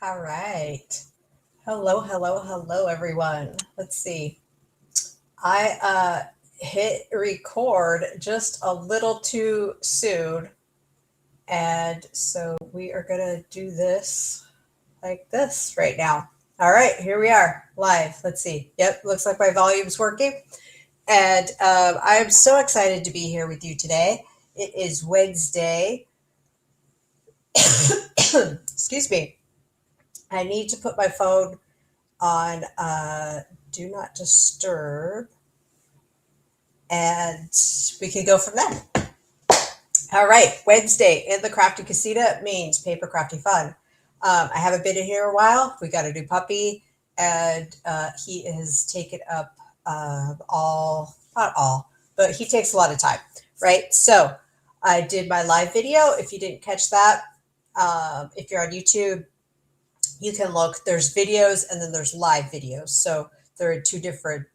All right. Hello, hello, hello, everyone. Let's see. I hit record just a little too soon. And so we are going to do this like this right now. All right, here we are live. Let's see. Yep, looks like my volume's working. And I'm so excited to be here with you today. It is Wednesday. Excuse me. I need to put my phone on do not disturb, and we can go from there. All right, Wednesday in the Crafty Casita means paper crafty fun. I haven't been in here a while. We got a new puppy, and he has taken up not all, but he takes a lot of time, right? So I did my live video. If you didn't catch that, if you're on YouTube, you can look. There's videos and then there's live videos. So there are two different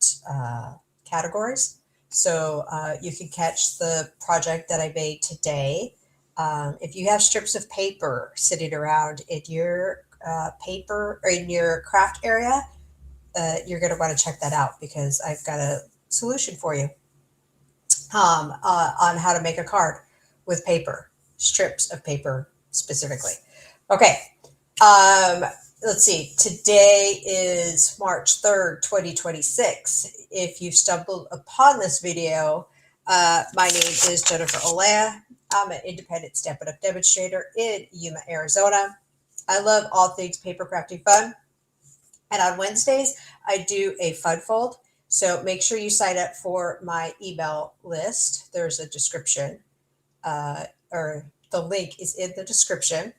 categories. So you can catch the project that I made today. If you have strips of paper sitting around in your paper or in your craft area, you're going to want to check that out because I've got a solution for you on how to make a card with paper, strips of paper specifically. Okay. Um, let's see. Today is March 3rd, 2026. If you've stumbled upon this video, my name is Jennifer Olea. I'm an independent Stampin' Up demonstrator in Yuma, Arizona. I love all things paper crafting fun. And on Wednesdays, I do a fun fold. So make sure you sign up for my email list. There's a description, or the link is in the description.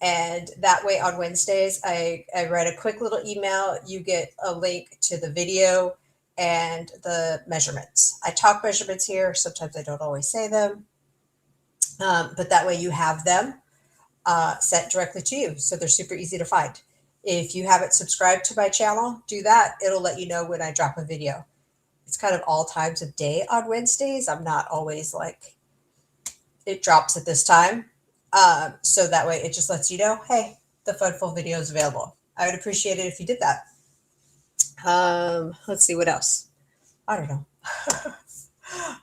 And that way on Wednesdays, I write a quick little email. You get a link to the video and the measurements. I talk measurements here. Sometimes I don't always say them. But that way you have them sent directly to you. So they're super easy to find. If you haven't subscribed to my channel, do that. It'll let you know when I drop a video. It's kind of all times of day on Wednesdays. I'm not always like, it drops at this time. So that way it just lets you know, hey, the Fun Full video is available. I would appreciate it if you did that. Let's see what else. I don't know.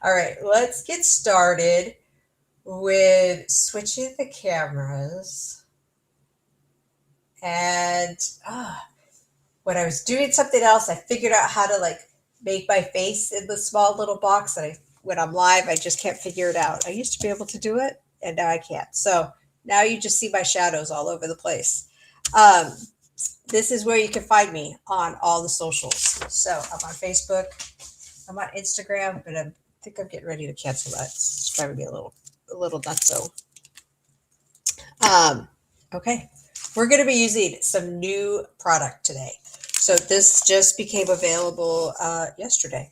All right, let's get started with switching the cameras. And when I was doing something else, I figured out how to like make my face in the small little box. And when I'm live, I just can't figure it out. I used to be able to do it, and now I can't. So now you just see my shadows all over the place. This is where you can find me on all the socials. So I'm on Facebook, I'm on Instagram, but I think I'm getting ready to cancel that. It's driving me a little nutso. Okay, we're going to be using some new product today. So this just became available yesterday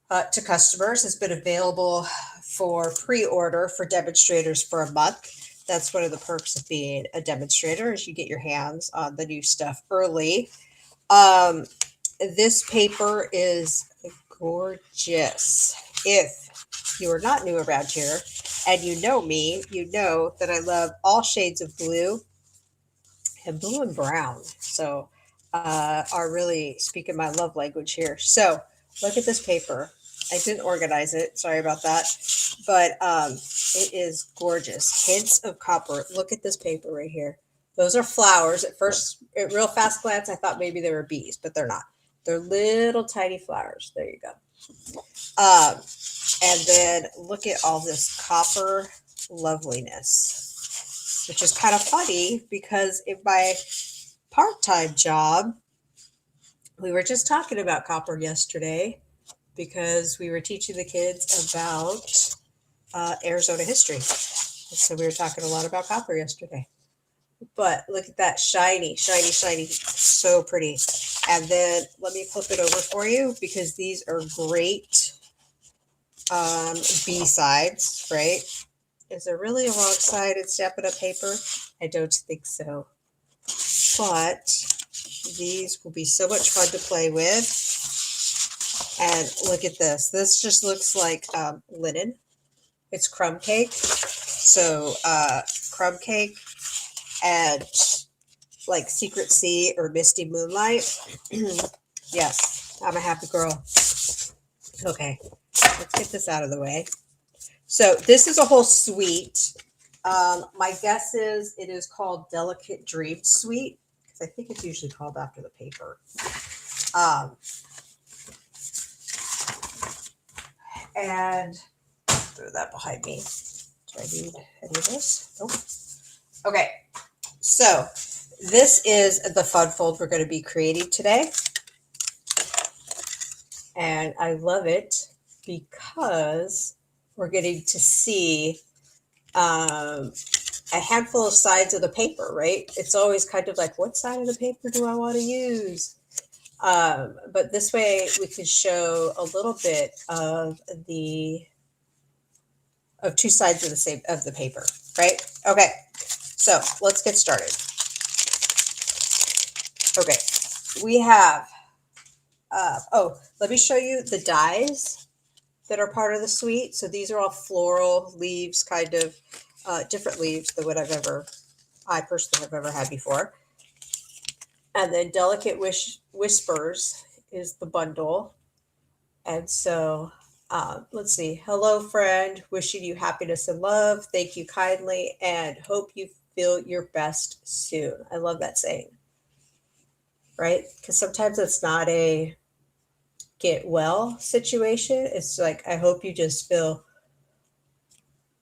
to customers. It's been available for pre-order for demonstrators for a month. That's one of the perks of being a demonstrator is you get your hands on the new stuff early. This paper is gorgeous. If you are not new around here and you know me, you know that I love all shades of blue, and blue and brown. So are really speaking my love language here. So look at this paper. I didn't organize it. Sorry about that. But it is gorgeous. Hints of copper. Look at this paper right here. Those are flowers. At first, at real fast glance, I thought maybe they were bees, but they're not. They're little tiny flowers. There you go. And then look at all this copper loveliness, which is kind of funny because in my part-time job, we were just talking about copper yesterday because we were teaching the kids about Arizona history. And so we were talking a lot about copper yesterday. But look at that shiny, shiny, shiny. So pretty. And then let me flip it over for you because these are great B-sides, right? Is there really a wrong side in Stampin' Up paper? I don't think so. But these will be so much fun to play with. And look at this. This just looks like linen. It's crumb cake. So crumb cake. And like Secret Sea or Misty Moonlight. Yes, I'm a happy girl. Okay, let's get this out of the way. So this is a whole suite. My guess is it is called Delicate Dream Suite, because I think it's usually called after the paper. And throw that behind me. Do I need any of this? Nope. Okay, so this is the fun fold we're going to be creating today. And I love it because we're getting to see a handful of sides of the paper, right? It's always kind of like, what side of the paper do I want to use? But this way we can show a little bit of two sides of the paper, right? Okay, so let's get started. Okay, we have, let me show you the dies that are part of the suite. So these are all floral leaves, kind of different leaves than what I personally have ever had before. And then Delicate Whispers is the bundle. And so let's see. Hello, friend. Wishing you happiness and love. Thank you kindly and hope you feel your best soon. I love that saying, right? Because sometimes it's not a get well situation. It's like, I hope you just feel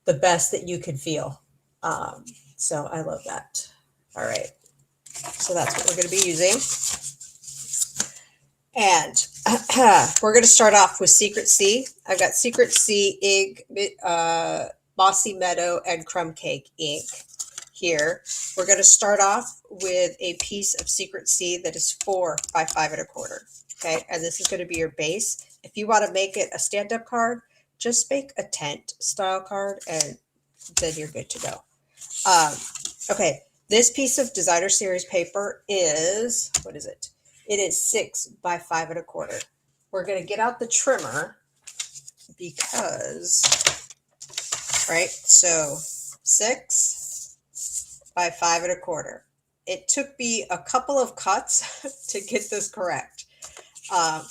the best that you can feel. So I love that. All right. So that's what we're going to be using. And we're going to start off with Secret Sea. I've got Secret Sea ink, Mossy Meadow, and Crumb Cake ink here. We're going to start off with a piece of Secret Sea that is 4 by 5 1/4. Okay, and this is going to be your base. If you want to make it a stand-up card, just make a tent style card, and then you're good to go. Okay, this piece of Designer Series paper is, what is it? It is 6 by 5 1/4. We're going to get out the trimmer because, right, so 6 by 5 1/4. It took me a couple of cuts to get this correct.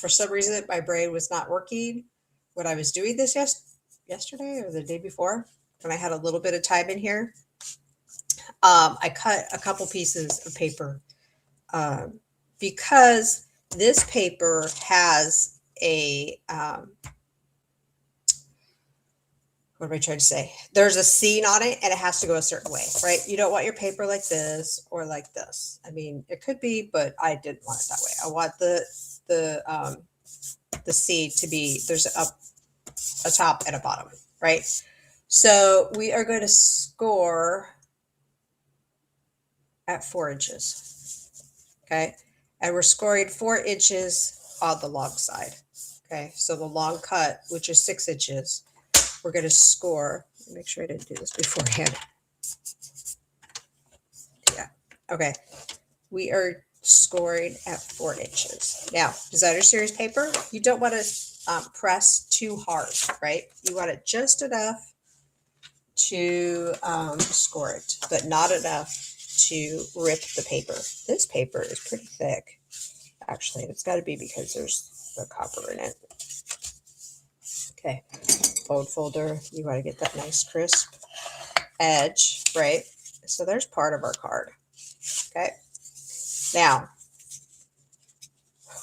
For some reason, my brain was not working when I was doing this yesterday or the day before, when I had a little bit of time in here. I cut a couple pieces of paper because this paper has a, what am I trying to say? There's a scene on it and it has to go a certain way, right? You don't want your paper like this or like this. I mean, it could be, but I didn't want it that way. I want the seed to be, there's a top and a bottom, right? So we are going to score at 4 inches. Okay. And we're scoring 4 inches on the long side. Okay. So the long cut, which is 6 inches, we're going to score. Make sure I didn't do this beforehand. Yeah. Okay. We are scoring at 4 inches. Now, Designer Series paper, you don't want to press too hard, right? You want it just enough to score it, but not enough to rip the paper. This paper is pretty thick, actually. It's got to be because there's the copper in it. Okay, fold folder. You want to get that nice crisp edge, right? So there's part of our card. Okay. Now,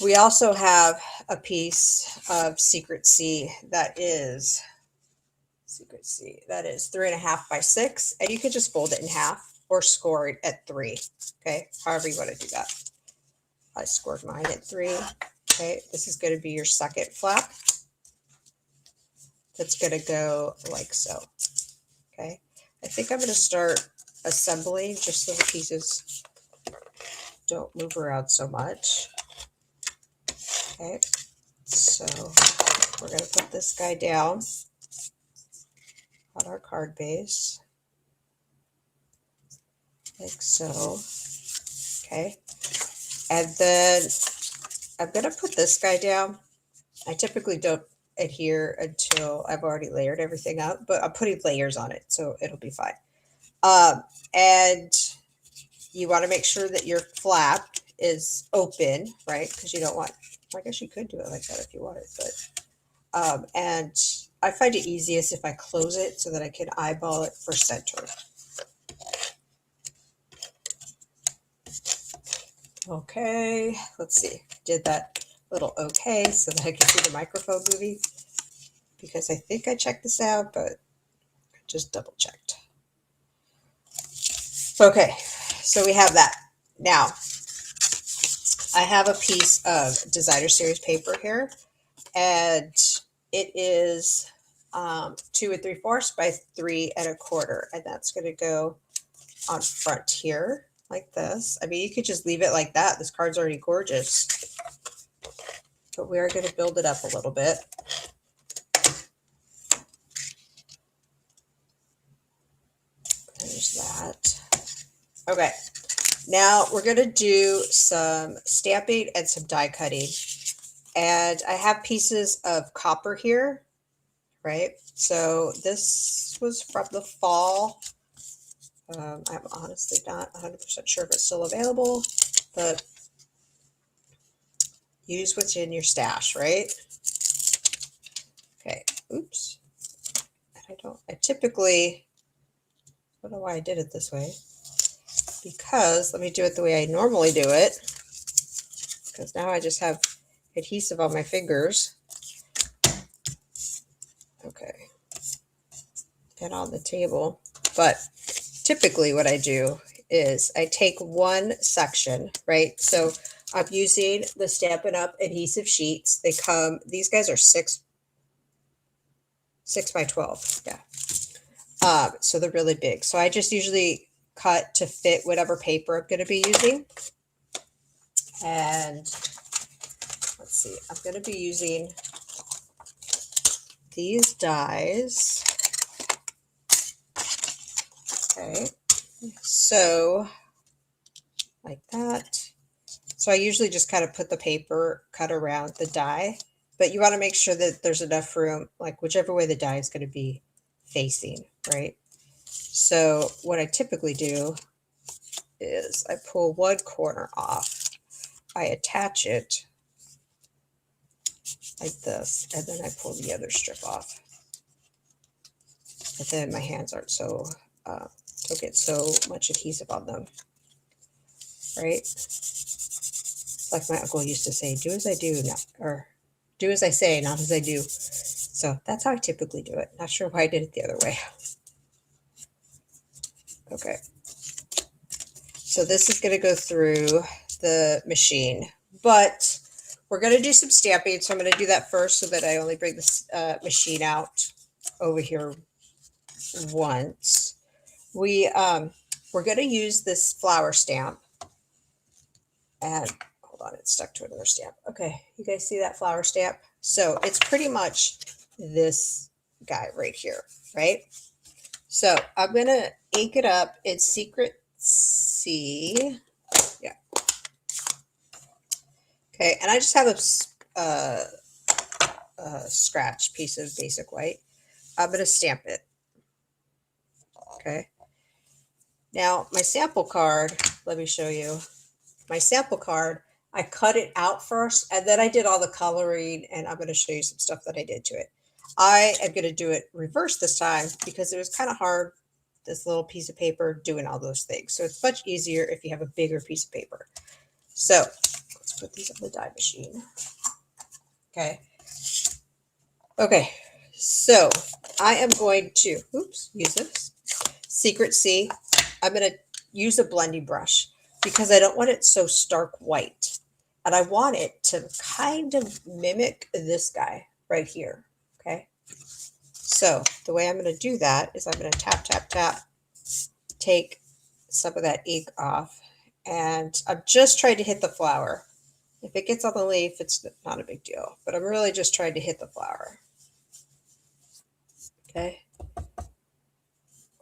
we also have a piece of Secret Sea that is 3.5 by 6, and you can just fold it in half or score it at 3. Okay, however you want to do that. I scored mine at 3. Okay, this is going to be your second flap. That's going to go like so. Okay, I think I'm going to start assembling just so the pieces don't move around so much. Okay, so we're going to put this guy down on our card base, like so. Okay, and then I'm going to put this guy down. I typically don't adhere until I've already layered everything up, but I'm putting layers on it, so it'll be fine. And you want to make sure that your flap is open, right? Because you don't want, I guess you could do it like that if you wanted, but, and I find it easiest if I close it so that I can eyeball it for center. Okay, let's see. Did that little okay so that I can see the microphone moving, because I think I checked this out, but I just double checked. Okay, so we have that. Now, I have a piece of designer series paper here, and it is 2 3/4 by 3 1/4, and that's going to go on front here like this. I mean, you could just leave it like that. This card's already gorgeous, but we are going to build it up a little bit. There's that. Okay, now we're going to do some stamping and some die cutting. And I have pieces of copper here, right? So this was from the fall. I'm honestly not 100% sure if it's still available, but use what's in your stash, right? Okay, oops. I typically, I don't know why I did it this way, because let me do it the way I normally do it, because now I just have adhesive on my fingers. Okay, and on the table. But typically what I do is I take one section, right? So I'm using the Stampin' Up adhesive sheets. They come, these guys are 6 by 12. Yeah. So they're really big. So I just usually cut to fit whatever paper I'm going to be using. And let's see, I'm going to be using these dies. Okay. So like that. So I usually just kind of put the paper cut around the die, but you want to make sure that there's enough room, like whichever way the die is going to be facing, right? So what I typically do is I pull one corner off, I attach it like this, and then I pull the other strip off. But then my hands aren't so, don't get so much adhesive on them, right? Like my uncle used to say, do as I do, not, or do as I say, not as I do. So that's how I typically do it. Not sure why I did it the other way. Okay. So this is going to go through the machine, but we're going to do some stamping. So I'm going to do that first so that I only bring this machine out over here once. We're going to use this flower stamp, and hold on, it's stuck to another stamp. Okay, you guys see that flower stamp? So it's pretty much this guy right here, right? So I'm going to ink it up in Secret C. Yeah. Okay, and I just have a scratch piece of basic white. I'm going to stamp it. Okay. Now, my sample card, let me show you. My sample card, I cut it out first, and then I did all the coloring, and I'm going to show you some stuff that I did to it. I am going to do it reverse this time because it was kind of hard, this little piece of paper, doing all those things. So it's much easier if you have a bigger piece of paper. So let's put these on the die machine. Okay. Okay. So I am going to, use this. Secret C. I'm going to use a blending brush because I don't want it so stark white. And I want it to kind of mimic this guy right here. Okay. So the way I'm going to do that is I'm going to tap, tap, tap, take some of that ink off. And I'm just trying to hit the flower. If it gets on the leaf, it's not a big deal. But I'm really just trying to hit the flower. Okay.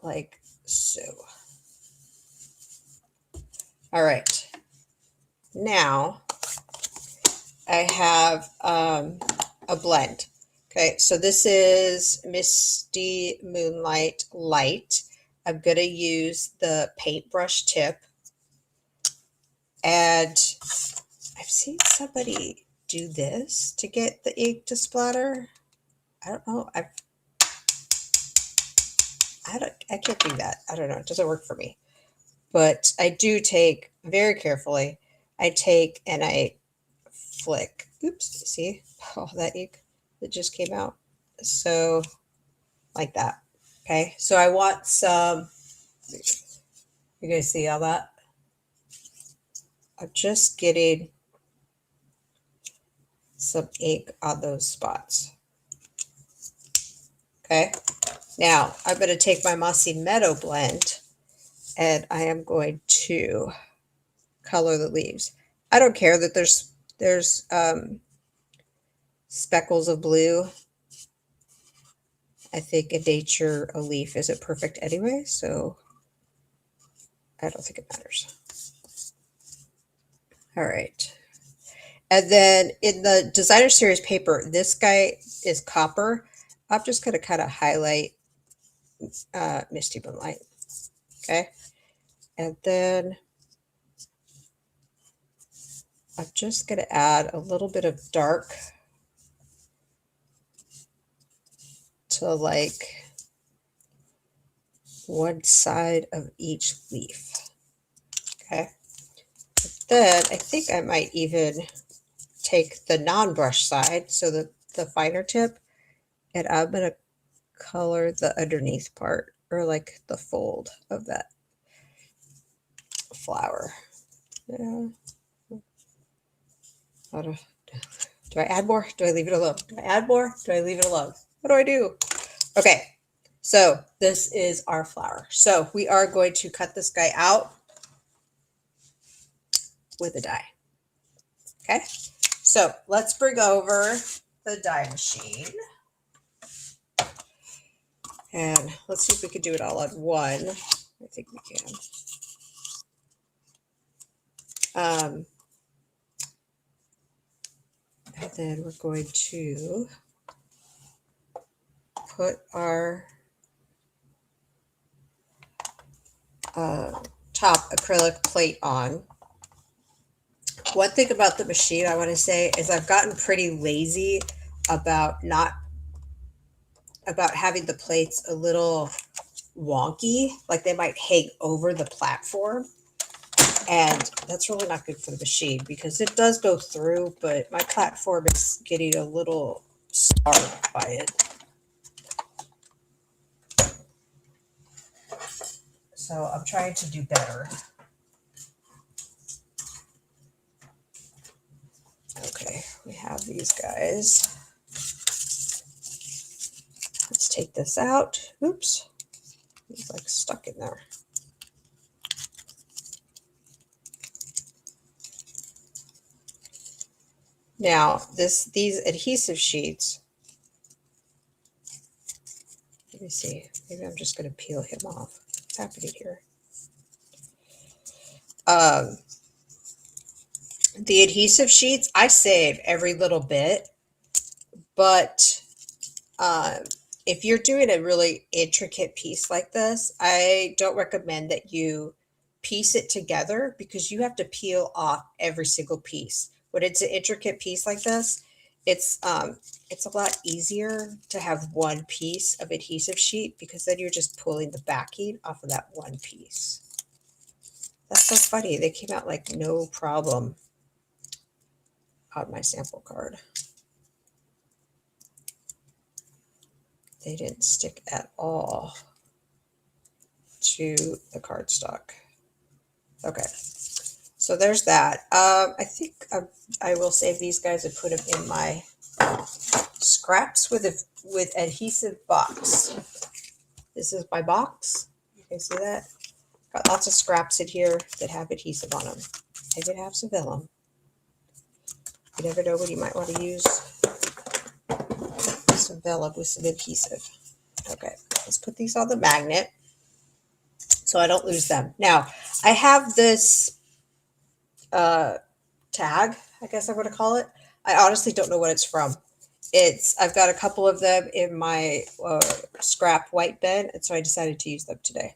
Like so. All right. Now I have a blend. Okay, so this is Misty Moonlight Light. I'm going to use the paintbrush tip. And I've seen somebody do this to get the ink to splatter. I don't know. I can't do that. I don't know. It doesn't work for me. But I do take very carefully. I take and I flick. Oops, see all that ink that just came out. So like that. Okay. So I want some, you guys see all that? I'm just getting some ink on those spots. Okay. Now I'm going to take my Mossy Meadow blend and I am going to color the leaves. I don't care that there's speckles of blue. I think in nature a leaf isn't perfect anyway, so I don't think it matters. All right. And then in the designer series paper, this guy is copper. I'm just going to kind of highlight Misty Moonlight. Okay. And then I'm just going to add a little bit of dark to like one side of each leaf. Okay. Then I think I might even take the non-brush side, so the finer tip, and I'm going to color the underneath part, or like the fold of that flower. Yeah. Do I add more? Do I leave it alone? Do I add more? Do I leave it alone? What do I do? Okay, so this is our flower. So we are going to cut this guy out with a die. Okay, so let's bring over the die machine. And let's see if we can do it all on one. I think we can. And then we're going to put our top acrylic plate on. One thing about the machine I want to say is I've gotten pretty lazy about having the plates a little wonky, like they might hang over the platform. And that's really not good for the machine because it does go through, but my platform is getting a little starved by it. So I'm trying to do better. Okay, we have these guys. Let's take this out. Oops, it's like stuck in there. Now, these adhesive sheets, let me see, maybe I'm just going to peel him off. What's happening here? The adhesive sheets, I save every little bit, but if you're doing a really intricate piece like this, I don't recommend that you piece it together because you have to peel off every single piece. When it's an intricate piece like this, it's a lot easier to have one piece of adhesive sheet because then you're just pulling the backing off of that one piece. That's so funny. They came out like no problem on my sample card. They didn't stick at all to the cardstock. Okay, so there's that. I think I will save these guys and put them in my scraps with adhesive box. This is my box. You can see that? Got lots of scraps in here that have adhesive on them. I did have some vellum. You never know when you might want to use some vellum with some adhesive. Okay, let's put these on the magnet so I don't lose them. Now, I have this tag, I guess I'm going to call it. I honestly don't know what it's from. I've got a couple of them in my scrap white bin, and so I decided to use them today.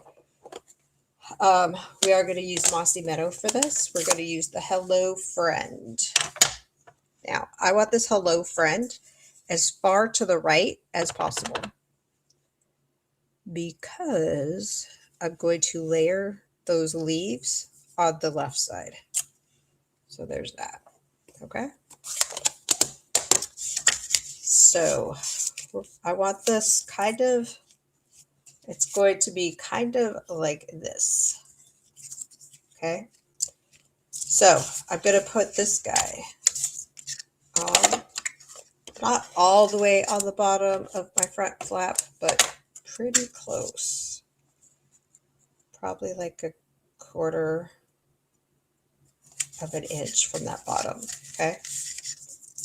We are going to use Mossy Meadow for this. We're going to use the Hello Friend. Now, I want this Hello Friend as far to the right as possible because I'm going to layer those leaves on the left side. So there's that. Okay. So I want this kind of, it's going to be kind of like this. Okay. So I'm going to put this guy on, not all the way on the bottom of my front flap, but pretty close. Probably like a quarter of an inch from that bottom. Okay.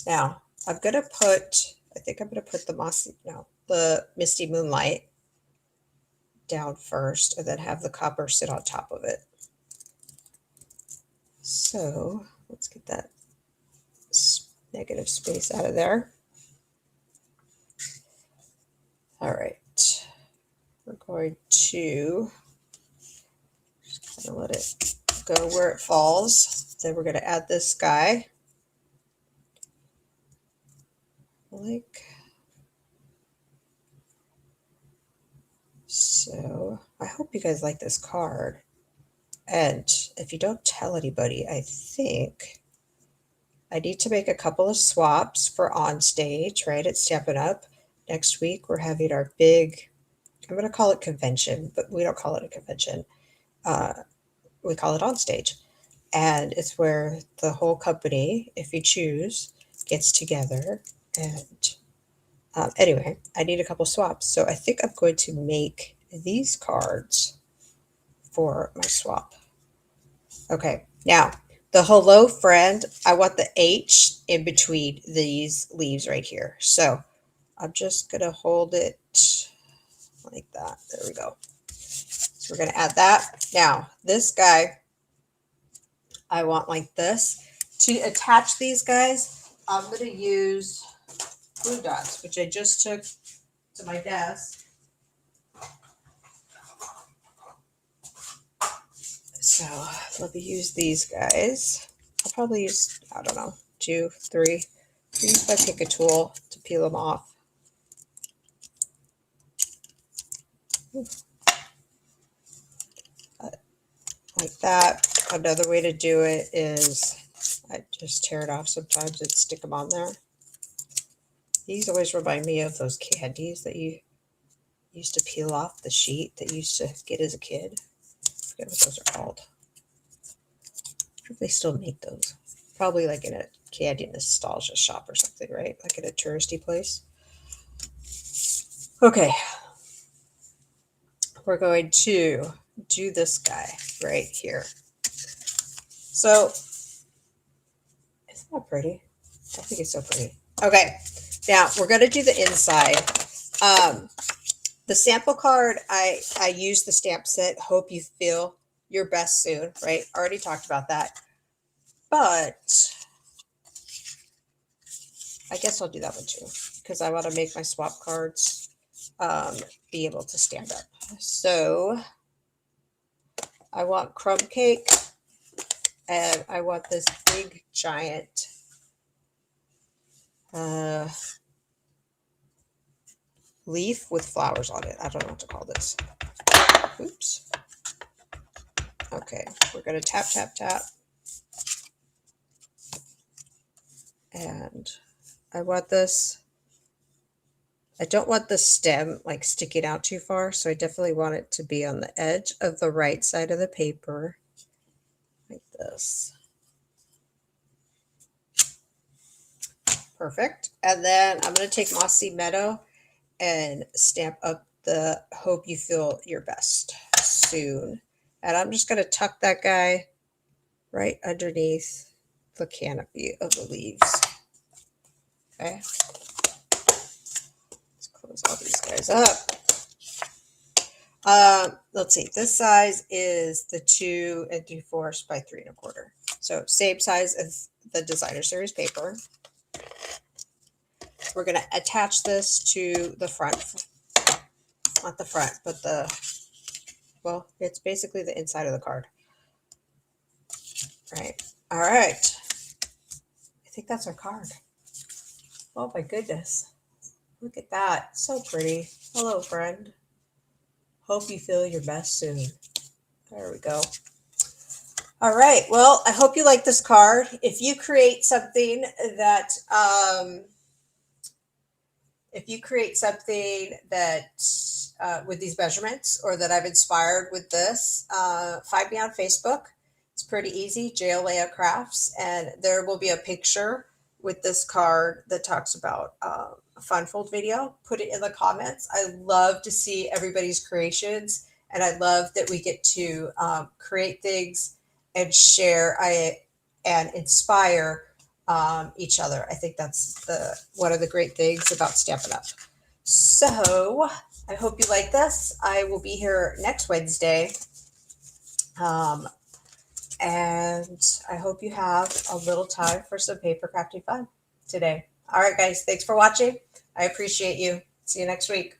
Now I'm going to put, I think I'm going to put the Misty Moonlight down first and then have the copper sit on top of it. So let's get that negative space out of there. All right. We're going to just kind of let it go where it falls. Then we're going to add this guy. Like so. I hope you guys like this card. And if you don't tell anybody, I think I need to make a couple of swaps for on stage, right, at Stampin' Up. Next week, we're having our big, I'm going to call it convention, but we don't call it a convention. We call it on stage. And it's where the whole company, if you choose, gets together. And anyway, I need a couple swaps. So I think I'm going to make these cards for my swap. Okay, now the Hello Friend, I want the H in between these leaves right here. So I'm just going to hold it like that. There we go. So we're going to add that. Now, this guy, I want like this. To attach these guys, I'm going to use glue dots, which I just took to my desk. So let me use these guys. I'll probably use, I don't know, 2, 3. Use my pick a tool to peel them off. Like that. Another way to do it is I just tear it off sometimes and stick them on there. These always remind me of those candies that you used to peel off the sheet that you used to get as a kid. I forget what those are called. I think they still make those. Probably like in a candy nostalgia shop or something, right? Like in a touristy place. Okay. We're going to do this guy right here. So, isn't that pretty? I think it's so pretty. Okay. Now, we're going to do the inside. The sample card, I used the stamp set, Hope You Feel Your Best Soon, right? Already talked about that. But I guess I'll do that one too, because I want to make my swap cards be able to stand up. So I want crumb cake, and I want this big giant leaf with flowers on it. I don't know what to call this. Oops. Okay, we're going to tap, tap, tap. And I want this. I don't want the stem like sticking out too far, so I definitely want it to be on the edge of the right side of the paper, like this. Perfect. And then I'm going to take Mossy Meadow and stamp up the Hope You Feel Your Best Soon. And I'm just going to tuck that guy right underneath the canopy of the leaves. Okay. Let's close all these guys up. Let's see. This size is the 2 3/4 by 3 1/4. So same size as the Designer Series paper. We're going to attach this to the front, not the front, but the Well, it's basically the inside of the card. Right. All right. I think that's our card. Oh my goodness. Look at that. So pretty. Hello, friend. Hope you feel your best soon. There we go. All right. Well, I hope you like this card. If you create something that with these measurements, or that I've inspired with this, find me on Facebook. It's pretty easy, JLA Crafts, and there will be a picture with this card that talks about a fun fold video. Put it in the comments. I love to see everybody's creations, and I love that we get to create things and share and inspire each other. I think that's one of the great things about Stampin' Up. So I hope you like this. I will be here next Wednesday. And I hope you have a little time for some paper crafting fun today. All right, guys, thanks for watching. I appreciate you. See you next week.